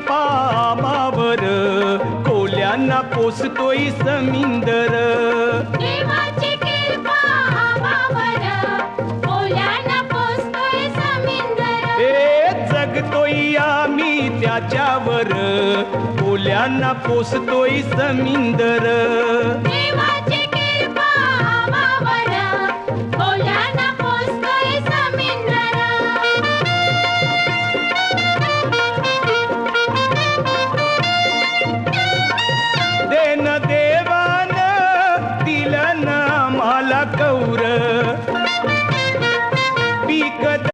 कृपा आम्हावर, कोल्यांना पोसतोय समिंदर. देवाची कृपा आम्हावर, कोल्यांना पोसतोय समिंदर. हे जगतोय आम्ही त्याच्यावर, कोल्यांना पोसतोय समिंदर. देवाची